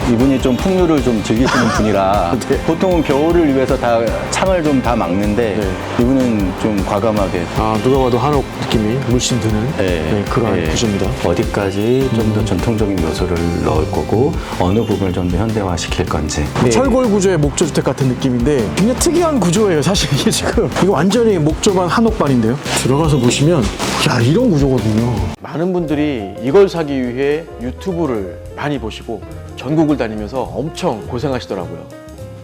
이분이 좀 풍류를 좀 즐기시는 분이라 네. 보통은 겨울을 위해서 다 창을 좀 다 막는데 네. 이분은 좀 과감하게 아, 누가 봐도 한옥 느낌이 물씬 드는 네. 그런 네. 구조입니다. 어디까지 좀 더 전통적인 요소를 넣을 거고 어느 부분을 좀 더 현대화시킬 건지. 철골 구조의 목조주택 같은 느낌인데 굉장히 특이한 구조예요. 사실 이게 지금 이거 완전히 목조반 한옥반인데요. 들어가서 보시면 야, 이런 구조거든요. 많은 분들이 이걸 사기 위해 유튜브를 많이 보시고 전국을 다니면서 엄청 고생하시더라고요.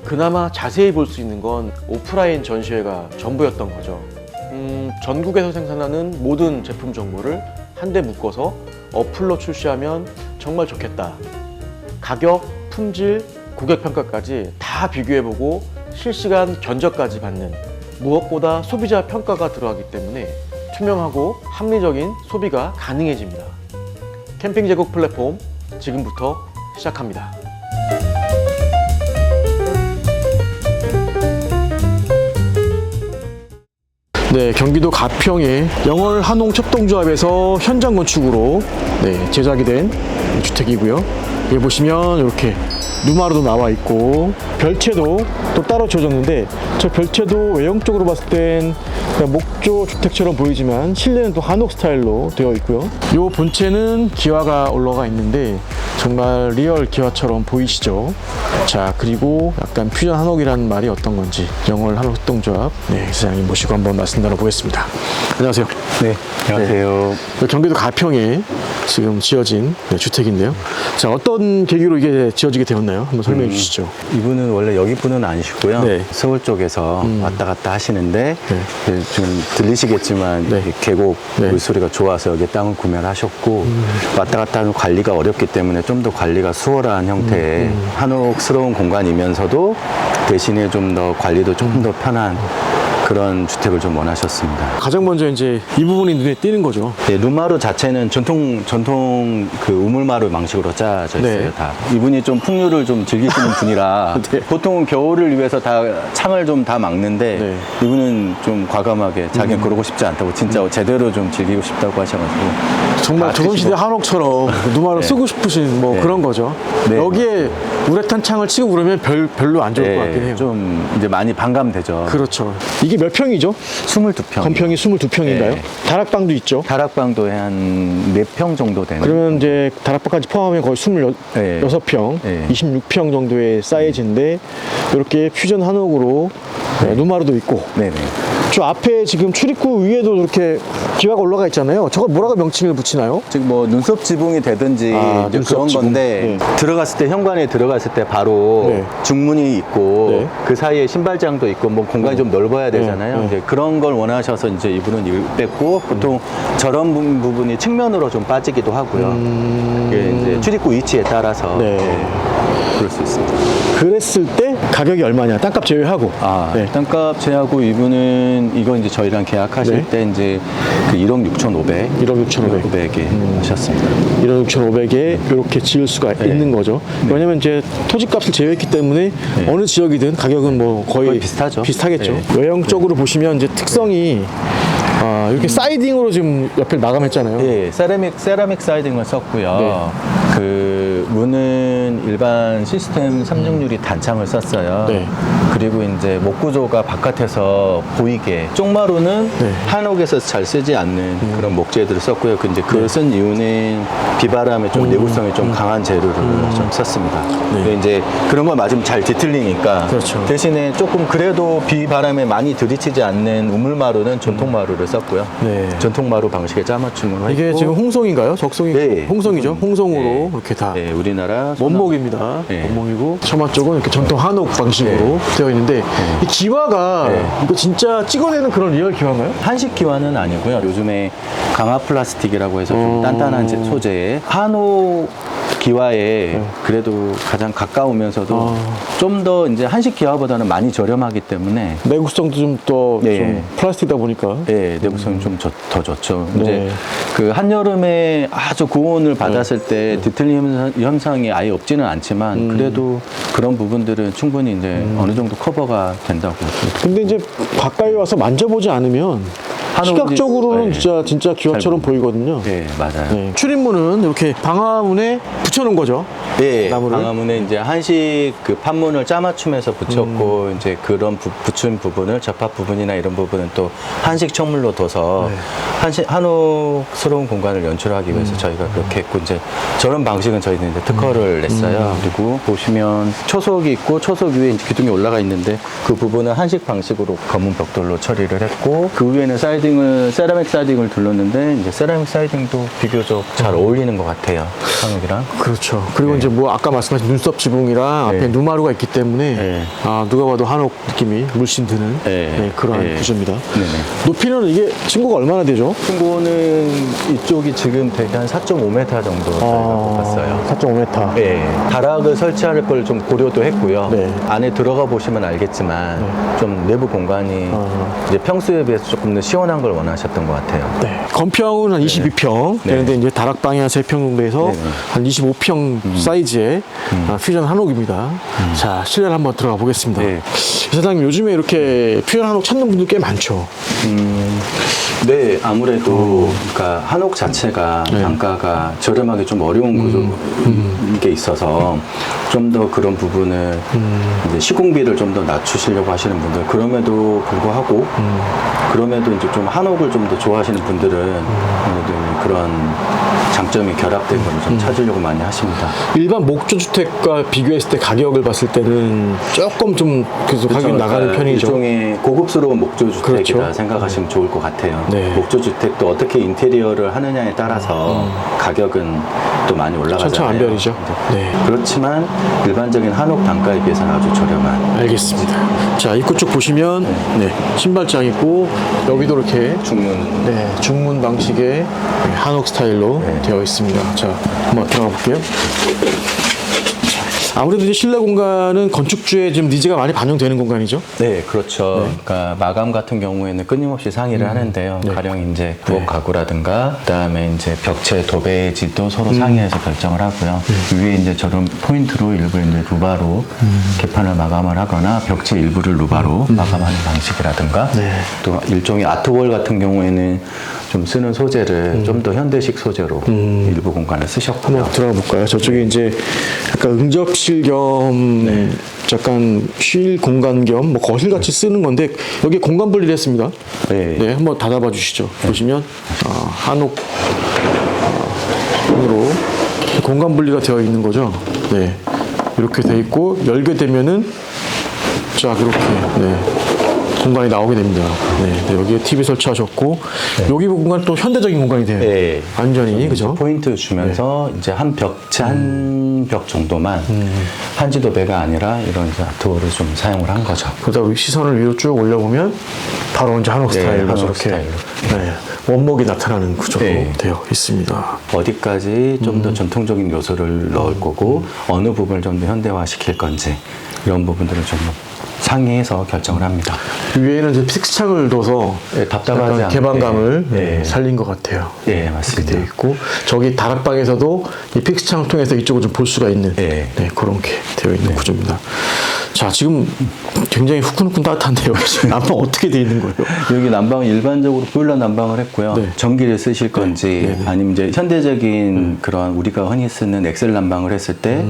그나마 자세히 볼 수 있는 건 오프라인 전시회가 전부였던 거죠. 전국에서 생산하는 모든 제품 정보를 한데 묶어서 어플로 출시하면 정말 좋겠다. 가격, 품질, 고객 평가까지 다 비교해보고 실시간 견적까지 받는, 무엇보다 소비자 평가가 들어가기 때문에 투명하고 합리적인 소비가 가능해집니다. 캠핑 제국 플랫폼 지금부터 시작합니다. 네, 경기도 가평의 영월 한옥 협동조합에서 현장 건축으로 제작이 된 주택이고요. 여기 보시면 이렇게 누마루도 나와 있고 별채도 또 따로 지어졌는데, 저 별채도 외형적으로 봤을 땐 그냥 목조 주택처럼 보이지만 실내는 또 한옥 스타일로 되어 있고요. 이 본체는 기와가 올라가 있는데 정말 리얼 기와처럼 보이시죠? 자, 그리고 약간 퓨전 한옥이라는 말이 어떤 건지 영월 한옥 협동조합 사장님 모시고 한번 말씀 나눠보겠습니다. 안녕하세요. 네, 안녕하세요. 경기도 가평에 지금 지어진 주택인데요. 자, 어떤 계기로 이게 지어지게 되었나요? 한번 설명해 주시죠. 이분은 원래 여기 분은 아니시고요. 네. 서울 쪽에서 왔다 갔다 하시는데 지금 들리시겠지만 네. 이 계곡 네. 물소리가 좋아서 여기 땅을 구매를 하셨고 왔다 갔다 하는 관리가 어렵기 때문에 좀 더 관리가 수월한 형태의 한옥스러운 공간이면서도 대신에 좀 더 관리도 조금 더 편한 그런 주택을 좀 원하셨습니다. 가장 먼저 이제 이 부분이 눈에 띄는 거죠. 네, 루마루 자체는 전통 그 우물마루 방식으로 짜져 있어요. 네. 다. 이분이 좀 풍류를 좀 즐기시는 분이라 네. 보통은 겨울을 위해서 다 창을 좀 다 막는데 네. 이분은 좀 과감하게 자기는 그러고 싶지 않다고 진짜 제대로 좀 즐기고 싶다고 하셔가지고 정말 다 조선시대 쓰시고. 한옥처럼 누마루 네. 쓰고 싶으신 뭐 네. 그런 거죠. 네. 여기에 우레탄 창을 치고 그러면 별로 안 좋을 것 같긴 해요. 좀 이제 많이 반감되죠. 그렇죠. 이게 몇 평이죠? 22평. 건평이 22평인가요? 네. 다락방도 있죠. 다락방도 한 4평 정도 되는. 그러면 이제 다락방까지 포함하면 거의 26평, 네. 26평 정도의 사이즈인데 이렇게 퓨전 한옥으로 누마루도 있고, 네네. 저 앞에 지금 출입구 위에도 이렇게 기와가 올라가 있잖아요. 저거 뭐라고 명칭을 붙이나요? 지금 뭐 눈썹 지붕이 되든지 이제 눈썹 그런 지붕. 건데 네. 들어갔을 때 현관에 들어갔을 때 바로 네. 중문이 있고 네. 그 사이에 신발장도 있고 뭐 공간이 좀 넓어야 되잖아요. 네. 이제 그런 걸 원하셔서 이제 이분은 이걸 뺐고 보통 저런 부분이 측면으로 좀 빠지기도 하고요. 이게 이제 출입구 위치에 따라서 네. 그럴 수 있습니다. 그랬을 때 가격이 얼마냐? 땅값 제외하고. 네. 땅값 제하고 이분은 이거 이제 저희랑 계약하실 네. 때 이제 그 1억 6,500, 1억 6,500. 500에 하셨습니다. 1억 6,500에 이렇게 지을 수가 있는 거죠. 왜냐면 이제 토지값을 제외했기 때문에 어느 지역이든 가격은 뭐 거의 비슷하죠. 비슷하겠죠. 네. 외형적으로 보시면 이제 특성이 이렇게 사이딩으로 지금 옆을 마감했잖아요. 예, 세라믹 사이딩을 썼고요. 네. 그 문은 일반 시스템 3중유리 단창을 썼어요. 네. 그리고 이제 목 구조가 바깥에서 보이게 쪽마루는 네. 한옥에서 잘 쓰지 않는 그런 목재들을 썼고요. 그 이제 그 쓴 이유는 비바람에 좀 내구성이 좀 강한 재료를 좀 썼습니다. 근데 이제 그런 거 맞으면 잘 뒤틀리니까 그렇죠. 대신에 조금 그래도 비바람에 많이 들이치지 않는 우물마루는 전통마루를 썼고요. 네. 전통마루 방식의 짜맞춤을 이게 했고 지금 홍성인가요? 적성이? 네. 홍성이죠. 홍성으로 네. 이렇게 다 네, 우리나라 원목입니다. 네. 원목이고 처마 쪽은 이렇게 전통 한옥 방식으로 되어 있는데 이 기와가 이거 진짜 찍어내는 그런 리얼 기와인가요? 한식 기와는 아니고요. 요즘에 강화 플라스틱이라고 해서 좀 단단한 소재의 한옥 기와에 그래도 가장 가까우면서도 좀 더 이제 한식 기와보다는 많이 저렴하기 때문에 내구성도 좀 더 네. 좀 플라스틱이다 보니까 네, 내구성이 좀 더 좋죠. 네. 이제 그 한여름에 아주 고온을 받았을 때 뒤틀림 현상이 아예 없지는 않지만 그래도 그런 부분들은 충분히 이제 어느 정도 커버가 된다고. 근데 이제 가까이 와서 만져보지 않으면 시각적으로는 네. 진짜 기와처럼 보이거든요. 네, 맞아요. 네. 출입문은 이렇게 방화문에 붙여놓은 거죠. 네, 나무를? 방화문에 이제 한식 그 판문을 짜맞춤해서 붙였고 이제 그런 붙인 부분을 접합 부분이나 이런 부분은 또 한식 청물로 둬서 네. 한옥스러운 공간을 연출하기 위해서 저희가 그렇게 했고 이제 저런 방식은 저희는 이제 특허를 냈어요. 그리고 보시면 초석이 있고 초석 위에 이제 기둥이 올라가 있는데 그 부분은 한식 방식으로 검은 벽돌로 처리를 했고 그 위에는 세라믹 사이딩을 둘렀는데 이제 세라믹 사이딩도 비교적 잘 어울리는 것 같아요. 한옥이랑. 그렇죠. 그리고 이제 뭐 아까 말씀하신 눈썹 지붕이랑 앞에 누마루가 있기 때문에 네. 아, 누가 봐도 한옥 느낌이 물씬 드는 그러한 네. 구조입니다. 네네. 높이는 이게 층고가 얼마나 되죠? 층고는 이쪽이 지금 되게 한 4.5m 정도 저희가 뽑았어요. 4.5m. 네, 다락을 설치할 걸 좀 고려도 했고요. 네. 안에 들어가 보시면 알겠지만 좀 내부 공간이 이제 평소에 비해서 조금 더 시원한 걸 원하셨던 것 같아요. 네. 건평은 한 22평 네. 되는데 이제 다락방이 한 3평 정도 해서 네네. 한 25평 사이즈의 퓨전 한옥입니다. 자, 실내를 한번 들어가 보겠습니다. 네. 사장님 요즘에 이렇게 퓨전 한옥 찾는 분들 꽤 많죠. 네, 아무래도 그러니까 한옥 자체가 단가가 저렴하게 좀 어려운 구조인 게 있어서 좀 더 그런 부분을 이제 시공비를 좀 더 낮추시려고 하시는 분들 그럼에도 불구하고 그럼에도 이제 좀 한옥을 좀 더 좋아하시는 분들은 아무래도 그런 장점이 결합된 걸 좀 찾으려고 많이 하십니다. 일반 목조 주택과 비교했을 때 가격을 봤을 때는 조금 좀 그래서 가격이 나가는 편이죠. 일종의 고급스러운 목조 주택이라 그렇죠. 생각하시면 좋을 것 같아요. 네. 목조 주택도 어떻게 인테리어를 하느냐에 따라서 가격은 또 많이 올라가잖아요. 천차만별이죠. 네. 그렇지만 일반적인 한옥 단가에 비해서는 아주 저렴한 알겠습니다. 자, 입구 쪽 보시면 신발장 있고 여기도 이렇게 중문. 중문 방식의 한옥 스타일로 되어 있습니다. 자, 한번 들어가 볼게요. 아무래도 이제 실내 공간은 건축주의 좀 니즈가 많이 반영되는 공간이죠. 네, 그렇죠. 그러니까 마감 같은 경우에는 끊임없이 상의를 하는데요. 가령 이제 부엌 가구라든가, 그다음에 이제 벽체 도배의 질도 서로 상의해서 결정을 하고요. 위에 이제 저런 포인트로 일부 이제 루바로 개판을 마감을 하거나 벽체 일부를 루바로 마감하는 방식이라든가, 또 일종의 아트월 같은 경우에는 좀 쓰는 소재를 좀 더 현대식 소재로 일부 공간을 쓰셨고요. 한번 들어가 볼까요? 저쪽에 이제 약간 응접실 겸 약간 쉴 공간 겸 뭐 거실같이 쓰는 건데 여기 공간 분리를 했습니다. 네. 한번 닫아봐 주시죠. 보시면 한옥 으로 공간 분리가 되어 있는 거죠. 네, 이렇게 돼 있고 열게 되면은 자 이렇게 공간이 나오게 됩니다. 네, 여기에 TV 설치하셨고 여기 공간 또 현대적인 공간이 돼요. 네. 완전히 그죠? 포인트 주면서 이제 한 벽체 한 벽 정도만 한지도배가 아니라 이런 이제 아트월을 좀 사용을 한 거죠. 그러다 우리 시선을 위로 쭉 올려보면 바로 이제 한옥 스타일로 한옥 저렇게 스타일로. 원목이 나타나는 구조로 네. 되어 있습니다. 어디까지 좀 더 전통적인 요소를 넣을 거고 어느 부분을 좀 더 현대화시킬 건지 이런 부분들을 좀 상의해서 결정을 합니다. 위에는 이제 픽스창을 둬서 답답하지 약간 않게. 개방감을 살린 것 같아요. 네, 이렇게 맞습니다. 되어 있고 저기 다락방에서도 이 픽스창을 통해서 이쪽을 좀 볼 수가 있는 그런 게 되어 있는 구조입니다. 자, 지금 굉장히 후끈후끈 따뜻한데요. 지금 난방 어떻게 되어 있는 거예요? 여기 난방은 일반적으로 보일러 난방을 했고요. 네. 전기를 쓰실 건지 아니면 이제 현대적인 그런 우리가 흔히 쓰는 엑셀 난방을 했을 때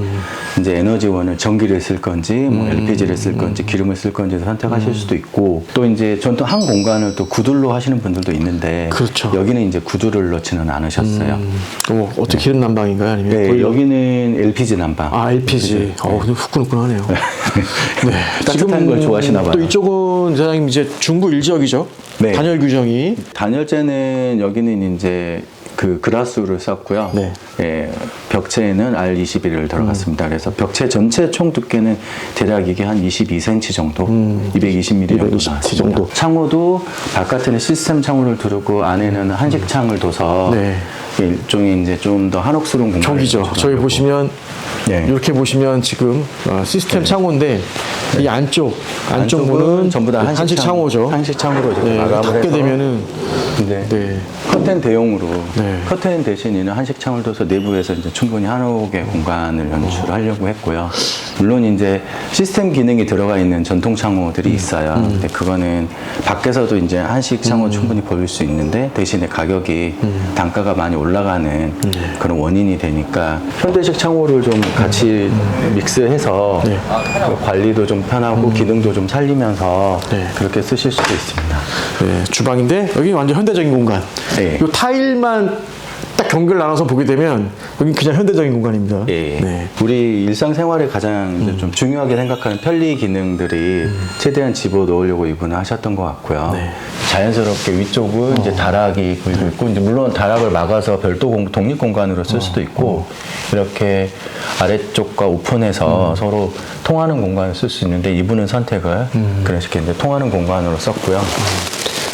이제 에너지원을 전기를 쓸 건지 뭐 LPG를 쓸 건지 기름을 쓸 건지 선택하실 수도 있고 또 이제 전통 한 공간을 또 구둘로 하시는 분들도 있는데 그렇죠. 여기는 이제 구두를 넣지는 않으셨어요. 뭐 어떻게 기름 난방인가요? 아니면 네, 보일러? 여기는 LPG 난방. LPG. 근데 후끈후끈하네요. 네. 따뜻한 걸 좋아하시나 봐요. 또 이쪽은 사장님 이제 중부 1지역이죠. 네. 단열 규정이. 단열재는 여기는 이제 그 그라스를 썼고요. 예, 벽체에는 R21을 들어갔습니다. 그래서 벽체 전체 총 두께는 대략 이게 한 22cm 정도, 220mm 정도 220 나왔습니다. 정도. 창호도 바깥에는 시스템 창호를 두르고 안에는 한식 창을 둬서 일종의 이제 좀 더 한옥스러운 공간을 저기죠. 저희 보시면 이렇게 보시면 지금 시스템 창호인데 이 안쪽 문은 전부 다 한식 창호죠. 한식 창으로 이렇게 마감을 닫게 해서 되면은 커튼 대용으로 네. 커튼 대신 이는 한식 창을 둬서 내부에서 이제 충분히 한옥의 공간을 연출하려고 했고요. 물론 이제 시스템 기능이 들어가 있는 전통 창호들이 있어요. 근데 그거는 밖에서도 이제 한식 창호 충분히 보일 수 있는데 대신에 가격이 단가가 많이 올라가는 그런 원인이 되니까 현대식 창호를 좀 같이 mik스해서 네. 관리도 좀 편하고 기능도 좀 살리면서 네. 그렇게 쓰실 수도 있습니다. 네, 주방인데 여기 완전 현대적인 공간. 네. 이 타일만 딱 경계를 나눠서 보게 되면 여기 그냥 현대적인 공간입니다. 예. 네. 우리 일상생활에 가장 이제 좀 중요하게 생각하는 편리 기능들이 최대한 집어넣으려고 이분은 하셨던 것 같고요. 네. 자연스럽게 위쪽은 이제 다락이 보이고 있고, 이제 물론 다락을 막아서 별도 독립 공간으로 쓸 수도 있고, 이렇게 아래쪽과 오픈해서 서로 통하는 공간을 쓸 수 있는데, 이분은 선택을 그런 식의 이제 통하는 공간으로 썼고요.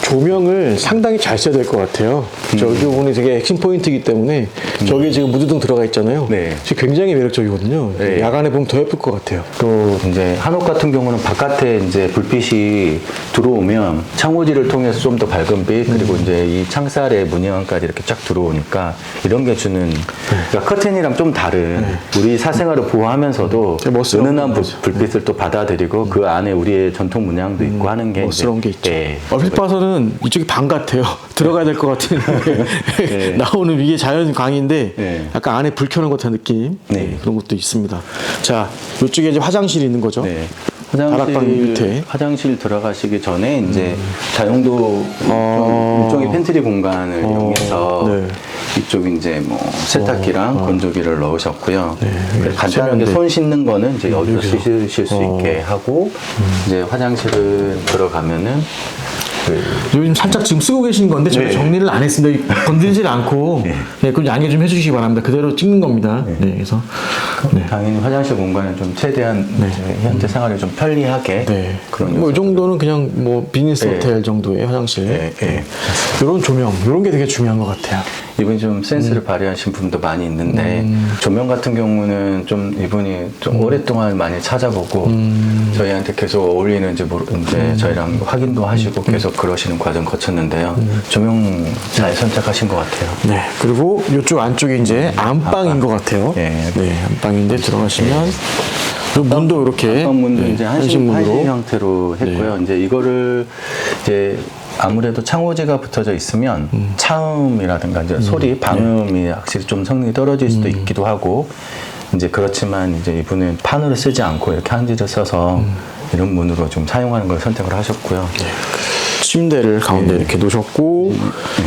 조명을 상당히 잘 써야 될 것 같아요. 저기 부분이 되게 핵심 포인트이기 때문에 저기 지금 무드등 들어가 있잖아요. 네. 지금 굉장히 매력적이거든요. 네. 야간에 보면 더 예쁠 것 같아요. 또 이제 한옥 같은 경우는 바깥에 이제 불빛이 들어오면 창호지를 통해서 좀 더 밝은 빛, 그리고 이제 이 창살의 문양까지 이렇게 쫙 들어오니까 이런 게 주는, 그러니까 커튼이랑 좀 다른 우리 사생활을 보호하면서도 되게 멋스러운 은은한 거죠. 불빛을 또 받아들이고 그 안에 우리의 전통 문양도 있고 하는 게 멋스러운 이제, 게 있죠. 예. 얼핏 봐서는 이쪽이 방 같아요. 들어가야 될 것 같은 네. 나오는 위에 자연 강인데 네. 약간 안에 불 켜는 것 같은 느낌. 네. 그런 것도 있습니다. 자, 이쪽에 이제 화장실이 있는 거죠. 네. 다락방 밑에. 화장실 들어가시기 전에 이제 다용도 좀 일종의 팬트리 공간을 이용해서 네. 이쪽 이제 뭐 세탁기랑 건조기를 넣으셨고요. 그래서 간단하게 세면대. 손 씻는 거는 이제 여기서 여기서. 씻으실 수 있게 하고 이제 화장실은 들어가면은 요즘 살짝 지금 쓰고 계신 건데 저희 네. 정리를 안 했습니다. 건드리질 않고 네, 그럼 양해 좀 해주시기 바랍니다. 그대로 찍는 겁니다. 네, 그래서 네. 당연히 화장실 공간은 좀 최대한 이제 현대 생활에 좀 편리하게 네. 그런 뭐 이 요소들. 정도는 그냥 뭐 비즈니스 네. 호텔 정도의 화장실. 네, 네. 이런 조명, 이런 게 되게 중요한 것 같아요. 이분이 좀 센스를 발휘하신 분도 많이 있는데 조명 같은 경우는 좀 이분이 좀 오랫동안 많이 찾아보고 저희한테 계속 어울리는지 이제 저희랑 확인도 하시고 계속 그러시는 과정 거쳤는데요. 조명 잘 선택하신 것 같아요. 네. 그리고 이쪽 안쪽에 이제 안방인 것 같아요. 네. 네. 안방인데 들어가시면 그 문도 이렇게 안방문도 네, 이제 한식 형태로 했고요. 이제 이거를 이제 아무래도 창호지가 붙어져 있으면 차음이라든가 이제 소리, 방음이 확실히 좀 성능이 떨어질 수도 있기도 하고, 이제 그렇지만 이제 이분은 판으로 쓰지 않고 이렇게 한지를 써서 이런 문으로 좀 사용하는 걸 선택을 하셨고요. 침대를 가운데 이렇게 놓으셨고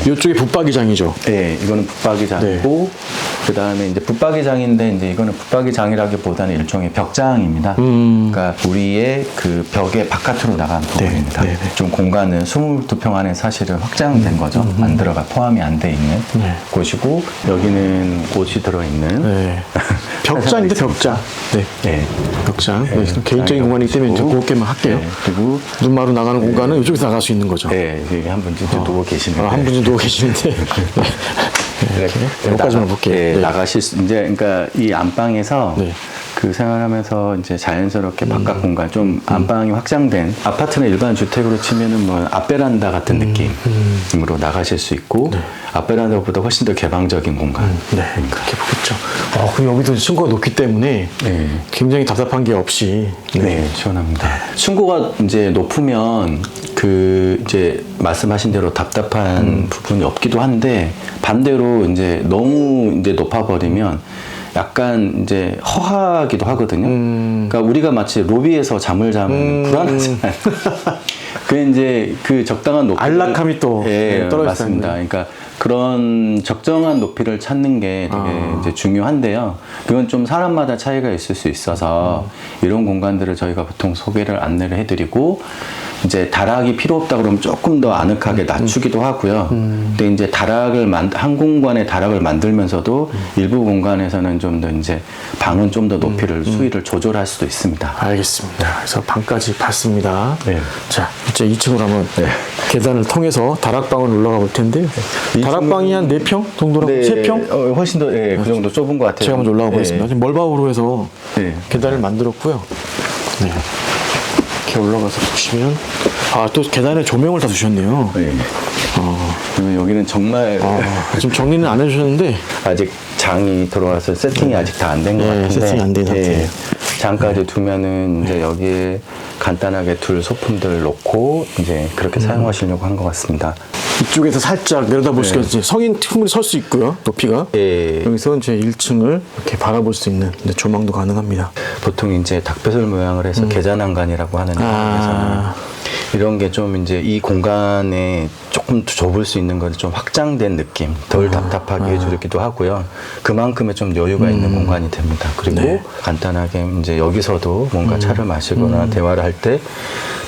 이쪽이 붙박이장이죠. 네, 이거는 붙박이장이고 그 다음에 이제 붙박이장인데 이제 이거는 붙박이장이라기보다는 일종의 벽장입니다. 그러니까 우리의 그 벽의 바깥으로 나간 부분입니다. 네. 좀 공간은 22평 안에 사실은 확장된 거죠. 안 들어가 포함이 안 돼 있는 곳이고, 여기는 옷이 들어있는 네. 벽장인데 벽장. 네. 네. 벽장. 개인적인 공간이기 때문에 저 그렇게만 할게요. 네, 그리고 눈마루 나가는 공간은 이쪽에서 나갈 수 있는 거죠. 네, 여기 한 분 진짜 누워 계시는데 한 분이 누워 계시는데 이렇게 여기까지만 볼게요. 네, 네. 나가실 수 이제 그러니까 이 안방에서 네. 그 생활하면서 이제 자연스럽게 바깥 공간 좀 안방이 확장된 아파트나 일반 주택으로 치면은 뭐 앞베란다 같은 느낌으로 나가실 수 있고 앞베란다보다 훨씬 더 개방적인 공간. 네, 그렇게 보겠죠. 그럼 여기도 층고가 높기 때문에 네. 굉장히 답답한 게 없이 네, 시원합니다. 층고가 이제 높으면 그 이제 말씀하신 대로 답답한 부분이 없기도 한데, 반대로 이제 너무 이제 높아버리면 약간 이제 허하기도 하거든요. 그러니까 우리가 마치 로비에서 잠을 자면 불안하잖아요. 그 이제 그 적당한 높이 안락함이 또 예, 떨어져 맞습니다. 있는. 그러니까 그런 적정한 높이를 찾는 게 되게 이제 중요한데요. 그건 좀 사람마다 차이가 있을 수 있어서 이런 공간들을 저희가 보통 소개를 안내를 해드리고, 이제 다락이 필요 없다 그러면 조금 더 아늑하게 낮추기도 하고요. 근데 이제 한 공간에 다락을 만들면서도 일부 공간에서는 좀 더 이제 방은 좀 더 높이를 수위를 조절할 수도 있습니다. 알겠습니다. 그래서 방까지 봤습니다. 네. 자, 이제 2층으로 한번 계단을 통해서 다락방을 올라가 볼 텐데요. 다락방이 한 4평 정도라고? 3평? 훨씬 더, 그 정도 좁은 것 같아요. 제가 먼저 올라가 네. 보겠습니다. 지금 멀바우로 해서 네. 계단을 만들었고요. 네. 이렇게 올라가서 보시면 또 계단에 조명을 다 두셨네요. 네. 그리고 여기는 정말 지금 정리는 안 해주셨는데 아직 장이 들어와서 세팅이 아직 다 안 된 것 같은데 세팅이 안 된 상태. 장까지 두면은 이제 여기에 간단하게 둘 소품들을 놓고 이제 그렇게 사용하시려고 한 것 같습니다. 이쪽에서 살짝 내려다볼 수가 있지. 성인 충분히 설 수 있고요. 높이가. 예. 여기서 이제 1층을 이렇게 바라볼 수 있는 이제 조망도 가능합니다. 보통 이제 닭배설 모양을 해서 계자난간이라고 하는 데에서는 이런 게 좀 이제 이 공간에 조금 좁을 수 있는 건 좀 확장된 느낌, 덜 답답하게 해주기도 하고요. 그만큼의 좀 여유가 있는 공간이 됩니다. 그리고 네. 간단하게 이제 여기서도 뭔가 차를 마시거나 대화를 할 때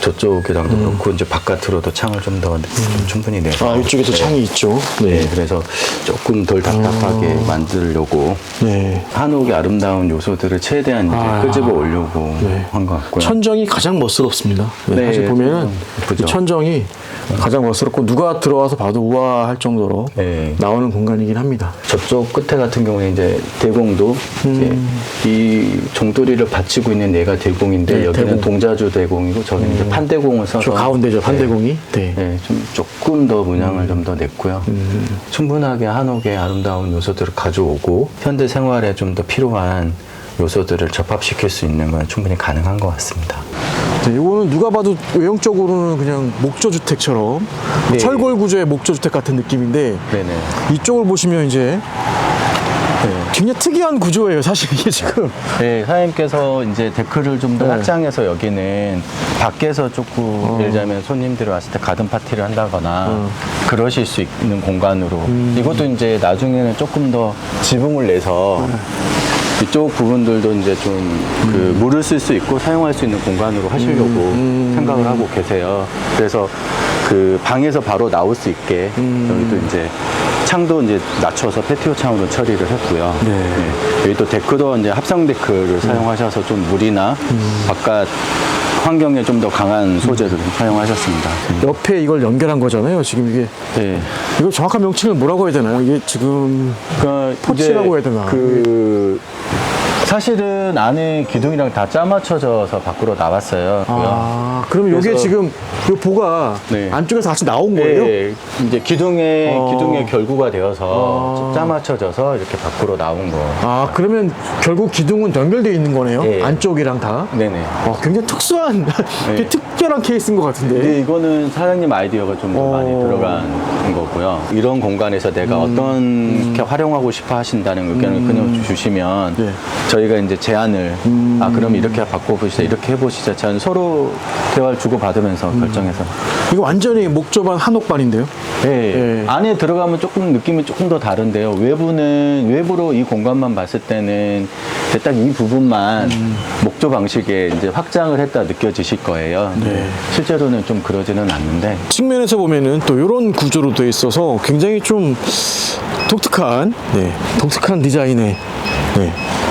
저쪽이랑도 그렇고 이제 바깥으로도 창을 좀 더 충분히 내서 이쪽에도 창이 있죠. 네, 그래서 조금 덜 답답하게 만들려고 네. 한옥의 아름다운 요소들을 최대한 이제 끄집어 오려고 네. 한 것 같고요. 천정이 가장 멋스럽습니다. 네, 네, 사실 보면은 예쁘죠. 이 천정이 가장 멋스럽고 누가 들어와서 봐도 우아할 정도로 네. 나오는 공간이긴 합니다. 저쪽 끝에 같은 경우에 이제 대공도 이제 이 종도리를 받치고 있는 얘가 대공인데 네, 여기는 대공. 동자주 대공이고 저기는 이제 판대공을 써서 저 가운데죠, 판대공이. 네. 네, 좀 조금 더 문양을 좀 더 냈고요. 충분하게 한옥의 아름다운 요소들을 가져오고 현대 생활에 좀 더 필요한 요소들을 접합시킬 수 있는 건 충분히 가능한 것 같습니다. 네, 이거는 누가 봐도 외형적으로는 그냥 목조주택처럼 네. 철골 구조의 목조주택 같은 느낌인데 네네. 이쪽을 보시면 이제 네. 굉장히 특이한 구조예요. 사실 이게 지금. 네, 사장님께서 이제 데크를 좀 더 네. 확장해서 여기는 밖에서 조금 예를 들자면 손님들이 왔을 때 가든 파티를 한다거나 그러실 수 있는 공간으로 이것도 이제 나중에는 조금 더 지붕을 내서 이쪽 부분들도 이제 좀 그 물을 쓸 수 있고 사용할 수 있는 공간으로 하시려고 생각을 하고 계세요. 그래서 그 방에서 바로 나올 수 있게 여기도 이제 창도 이제 낮춰서 패티오 창으로 처리를 했고요. 네. 여기 또 데크도 이제 합성 데크를 사용하셔서 좀 물이나 바깥 환경에 좀 더 강한 소재를 좀 사용하셨습니다. 옆에 이걸 연결한 거잖아요. 지금 이게 네. 이걸 정확한 명칭을 뭐라고 해야 되나요? 이게 지금 그러니까 포치라고 이제 해야 되나? 사실은 안에 기둥이랑 다 짜맞춰져서 밖으로 나왔어요. 그러면 이게 그래서- 지금 이 보가 네. 안쪽에서 같이 나온 거예요? 네, 이제 기둥의 결구가 되어서 짜맞춰져서 이렇게 밖으로 나온 거. 그러면 결국 기둥은 연결되어 있는 거네요? 네. 안쪽이랑 다? 네네. 굉장히 특수한, 되게 특별한 케이스인 것 같은데. 근데 이거는 사장님 아이디어가 좀 더 많이 들어간 거고요. 이런 공간에서 내가 어떤 게 활용하고 싶어 하신다는 의견을 그냥 주시면 네. 저희가 이제 제안을 그럼 이렇게 바꿔보시자 이렇게 해보시자 저는 서로 대화를 주고받으면서 결정해서 이거 완전히 목조반 한옥반인데요? 네. 네. 안에 들어가면 조금 느낌이 조금 더 다른데요. 외부로 이 공간만 봤을 때는 딱 이 부분만 목조 방식의 이제 확장을 했다 느껴지실 거예요. 네. 실제로는 좀 그러지는 않는데. 측면에서 보면은 또 이런 구조로 되어 있어서 굉장히 좀 독특한 디자인의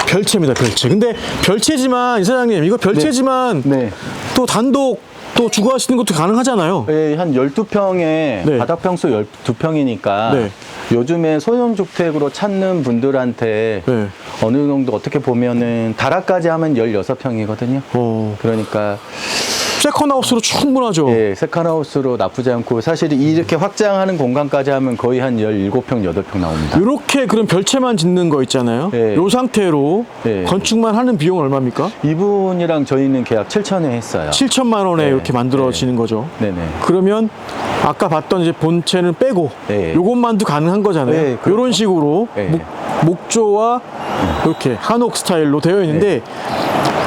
별채입니다, 별채. 근데 별채지만, 이사장님, 이거 별채지만 네. 또 단독 또 주거하시는 것도 가능하잖아요. 네, 한 12평에 네. 바닥평수 12평이니까 네. 요즘에 소형주택으로 찾는 분들한테 네. 어느 정도 어떻게 보면은 다락까지 하면 16평이거든요. 그러니까 세컨하우스로 충분하죠. 예, 세컨하우스로 나쁘지 않고 사실 이렇게 확장하는 공간까지 하면 거의 한 17평, 8평 나옵니다. 이렇게 그런 별채만 짓는 거 있잖아요. 네. 이 상태로 네. 건축만 하는 비용은 얼마입니까? 이분이랑 저희는 계약 7천에 했어요. 7천만 원에 네. 이렇게 만들어지는 거죠. 네네. 그러면 아까 봤던 이제 본체는 빼고 네. 요것만도 가능한 거잖아요. 네, 이런 식으로 네. 목조와 이렇게 한옥 스타일로 되어 있는데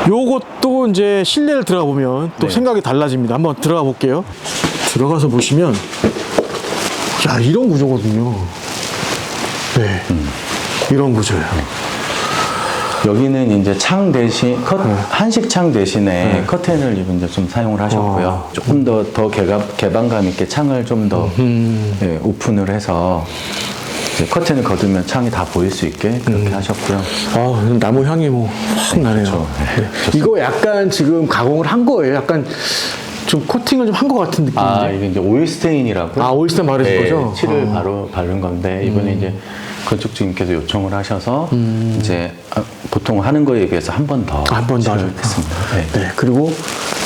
요것도 이제 실내를 들어가 보면 또 네. 생각이 달라집니다. 한번 들어가 볼게요. 들어가서 보시면 이런 구조거든요. 네. 이런 구조예요. 여기는 이제 창 대신 한식 창 대신에 커튼을 이제 좀 사용을 하셨고요. 조금 더 개방감 있게 창을 좀 더 오픈을 해서 이제 커튼을 걷으면 창이 다 보일 수 있게 그렇게 하셨고요. 나무 향이 뭐 확 나네요. 그렇죠. 이거 약간 지금 가공을 한 거예요. 약간 좀 코팅을 좀 한 것 같은 느낌인데. 이게 이제 오일 스테인이라고. 오일 스테인 바르신 거죠? 칠을 바로 바른 건데 이번에 이제 건축주님께서 요청을 하셔서 이제 보통 하는 거에 비해서 한 번 더 했습니다. 네. 그리고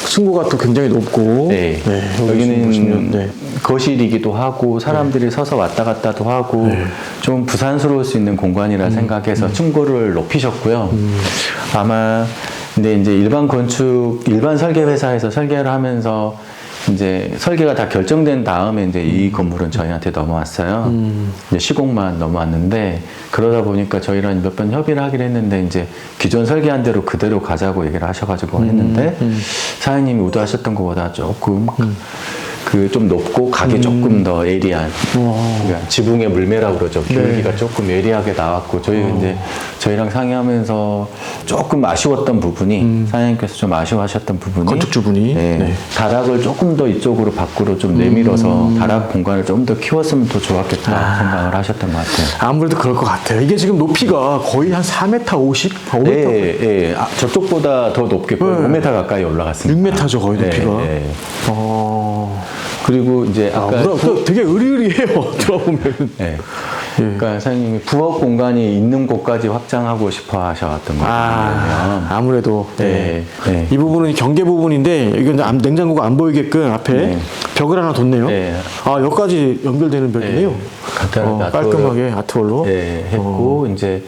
층고가 또 굉장히 높고. 네. 여기는 거실이기도 하고 사람들이 서서 왔다 갔다도 하고 좀 부산스러울 수 있는 공간이라 생각해서 층고를 높이셨고요. 아마 근데 이제 일반 설계 회사에서 설계를 하면서 이제 설계가 다 결정된 다음에 이제 이 건물은 저희한테 넘어왔어요. 이제 시공만 넘어왔는데 그러다 보니까 저희랑 몇 번 협의를 하긴 했는데 이제 기존 설계한 대로 그대로 가자고 얘기를 하셔가지고 했는데 사장님이 의도하셨던 것보다 조금 그 좀 높고 각이 조금 더 예리한 그러니까 지붕의 물매라고 그러죠. 기울기가 조금 예리하게 나왔고 이제 저희랑 상의하면서 조금 아쉬웠던 부분이 사장님께서 좀 아쉬워하셨던 부분이 건축주분이 네. 다락을 조금 더 이쪽으로 밖으로 좀 내밀어서 다락 공간을 좀 더 키웠으면 더 좋았겠다 생각을 하셨던 것 같아요. 아무래도 그럴 것 같아요. 이게 지금 높이가 거의 한 4m 50? 5m? 네, 저쪽보다 더 높게 거의 5m 가까이 올라갔습니다. 6m죠 거의 높이가. 네. 그리고 이제 아까 되게 으리으리해요. 들어보면. 네. 그러니까 사장님이 부엌 공간이 있는 곳까지 확장하고 싶어 하셨던 거예요. 아무래도 네. 이 부분은 경계 부분인데 이건 냉장고가 안 보이게끔 앞에 벽을 하나 뒀네요. 네. 여기까지 연결되는 벽이네요. 간단하게 깔끔하게 아트월로 했고 이제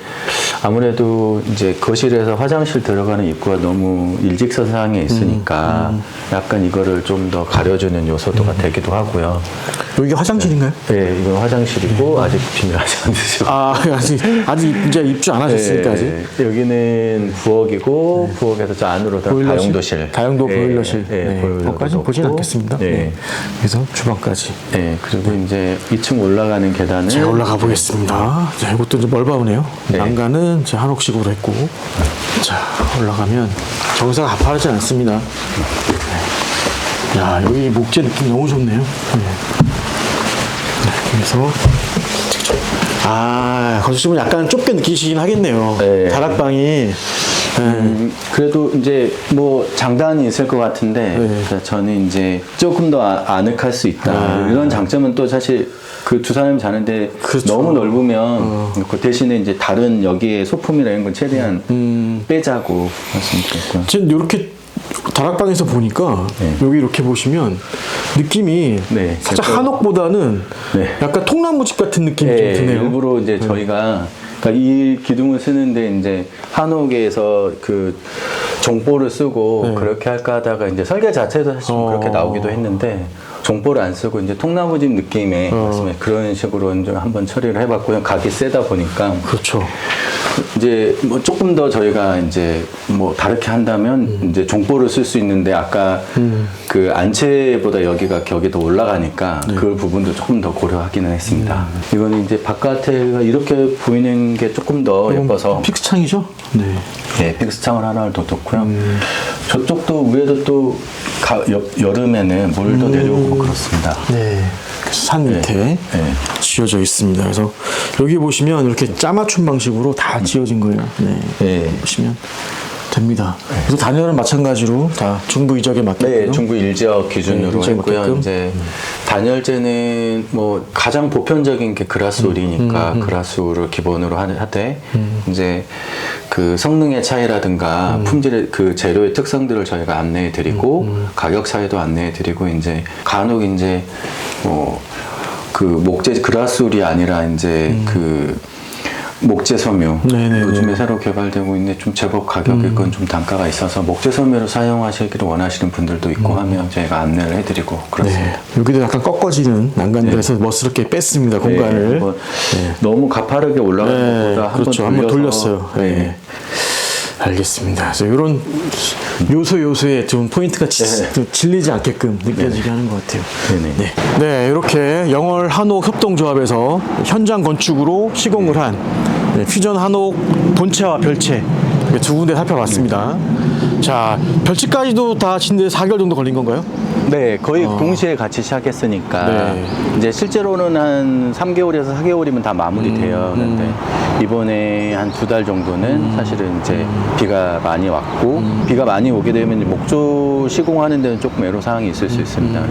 아무래도 이제 거실에서 화장실 들어가는 입구가 너무 일직선상에 있으니까 약간 이거를 좀 더 가려주는 요소도가 되기도 하고요. 여기가 화장실인가요? 네, 이건 화장실이고 아직 비밀하지 않으시고. 아직 이제 입주 안 하셨으니까 아직. 여기는 부엌이고 부엌에서 저 안으로 다용도실. 다용도 보일러실. 보일러도 거기까지는 보진 넣고. 않겠습니다. 네. 그래서 주방까지. 네, 그리고 이제 2층 올라가는 계단은 제가 올라가 보겠습니다. 자, 이것도 이제 멀바우네요. 네. 난간은 이제 한옥식으로 했고, 자 올라가면 정사가 가파르지 않습니다. 야, 여기 목재 느낌 너무 좋네요. 그래서 건축주분 약간 좁게 느끼시긴 하겠네요. 네. 다락방이. 그래도 이제 뭐 장단이 있을 것 같은데 그러니까 저는 이제 조금 더 아늑할 수 있다. 이런 장점은 또 사실 그 두 사람이 자는데 그렇죠. 너무 넓으면 그 대신에 이제 다른 여기에 소품이라는 건 최대한 빼자고 말씀드렸고요. 지금 이렇게 다락방에서 보니까 여기 이렇게 보시면 느낌이 살짝 한옥보다는 약간 통나무집 같은 느낌이 좀 드네요. 일부러 이제 저희가 그러니까 이 기둥을 쓰는데 이제 한옥에서 그 종보를 쓰고 그렇게 할까 하다가 이제 설계 자체도 사실 좀 그렇게 나오기도 했는데 종보를 안 쓰고 이제 통나무집 느낌의 그런 식으로 이제 한번 처리를 해봤고요. 각이 세다 보니까 그렇죠. 이제 뭐 조금 더 저희가 이제 뭐 다르게 한다면 이제 종보를 쓸 수 있는데 아까 그 안채보다 여기가 격이 더 올라가니까 그 부분도 조금 더 고려하기는 했습니다. 이거는 이제 바깥에가 이렇게 보이는 게 조금 더 예뻐서 픽스창이죠? 네, 픽스창을 하나 더 넣고요. 저쪽도 위에도 또 여름에는 물도 내려오고 그렇습니다. 산 밑에 지어져 있습니다. 그래서 여기 보시면 이렇게 짜맞춤 방식으로 다 지어진 거예요. 보시면 됩니다. 그래서 단열은 마찬가지로 다 중부 이적에 맞게끔. 중부 일지역 기준으로 일지역 했고요. 맞게끔. 이제 단열재는 뭐 가장 보편적인 게 그라스울이니까 그라스울을 기본으로 하되 이제 그 성능의 차이라든가 품질의 그 재료의 특성들을 저희가 안내해드리고 가격 차이도 안내해드리고 이제 간혹 이제 뭐 그 목재 그라스울이 아니라 이제 그 목재 섬유 요즘에 새로 개발되고 있는데 좀 제법 가격이 건 좀 단가가 있어서 목재 섬유를 사용하시기를 원하시는 분들도 있고 하면 저희가 안내를 해드리고 그렇습니다. 여기도 약간 꺾어지는 난간들에서 멋스럽게 뺐습니다. 공간을. 너무 가파르게 올라가는 것보다 그렇죠. 한번 돌렸어요. 알겠습니다. 그래서 이런 요소에 좀 포인트가 질리지 않게끔 느껴지게 하는 것 같아요. 네, 이렇게 영월 한옥 협동조합에서 현장 건축으로 시공을 한 퓨전 한옥 본체와 별체 두 군데 살펴봤습니다. 자, 별치까지도 다 짓는데 4개월 정도 걸린 건가요? 네, 거의 동시에 같이 시작했으니까 이제 실제로는 한 3개월에서 4개월이면 다 마무리돼요. 그런데 이번에 한 2달 정도는 사실은 이제 비가 많이 왔고 비가 많이 오게 되면 이제 목조 시공하는 데는 조금 애로사항이 있을 수 있습니다.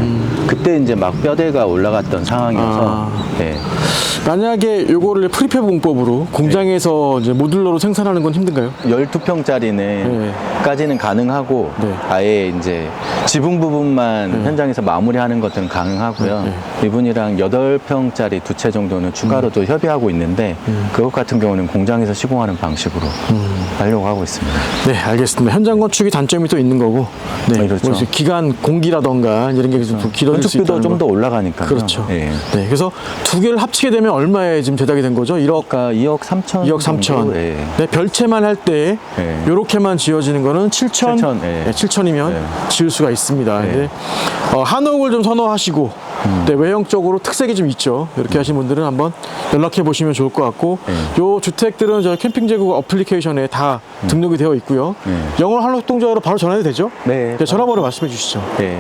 그때 이제 막 뼈대가 올라갔던 상황이어서 만약에 요거를 프리팹 공법으로 공장에서 이제 모듈러로 생산하는 건 힘든가요? 12평짜리는 까지는 가능하고 네. 아예 이제 지붕 부분만 현장에서 마무리하는 것들은 가능하고요. 이분이랑 8평짜리 2채 정도는 추가로도 협의하고 있는데 그것 같은 경우는 공장에서 시공하는 방식으로 하려고 하고 있습니다. 네, 알겠습니다. 현장 건축이 단점이 또 있는 거고, 네, 네, 그렇죠. 뭐 이제 기간 공기라던가 이런 게 좀 길어질 수 있다는 건축비도 좀 거. 더 올라가니까요. 그렇죠. 예. 네, 그래서 두 개를 합치게 되면 얼마에 지금 제작이 된 거죠? 1억, 그러니까 2억 3천. 2억 3천. 정도? 예. 네, 별채만 할 때 예. 요렇게만 지어지는 거는 7천. 7천, 예. 네, 7천이면 예. 지을 수가 있습니다. 예. 네. 한옥을 좀 선호하시고, 네, 외형적으로 특색이 좀 있죠. 이렇게 하신 분들은 한번 연락해 보시면 좋을 것 같고, 요 주택들은 저희 캠핑 제국 어플리케이션에 다 등록이 되어 있고요. 영월 한옥 동작으로 바로 전화해도 되죠? 네. 전화번호 말씀해 주시죠. 예.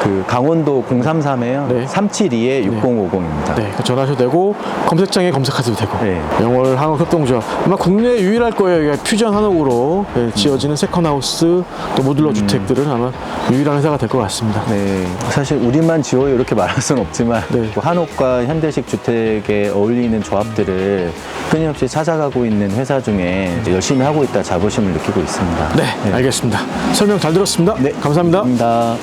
그 강원도 033에요. 네. 372-6050입니다. 네, 전화하셔도 되고 검색창에 검색하셔도 되고. 네. 영월 한옥 협동조합 아마 국내 유일할 거예요. 이게 퓨전 한옥으로 지어지는 세컨하우스 또 모듈러 주택들은 아마 유일한 회사가 될 것 같습니다. 네, 사실 우리만 지어요 이렇게 말할 수는 없지만 네. 한옥과 현대식 주택에 어울리는 조합들을 끊임없이 찾아가고 있는 회사 중에 열심히 하고 있다 자부심을 느끼고 있습니다. 네, 알겠습니다. 설명 잘 들었습니다. 네, 감사합니다. 감사합니다.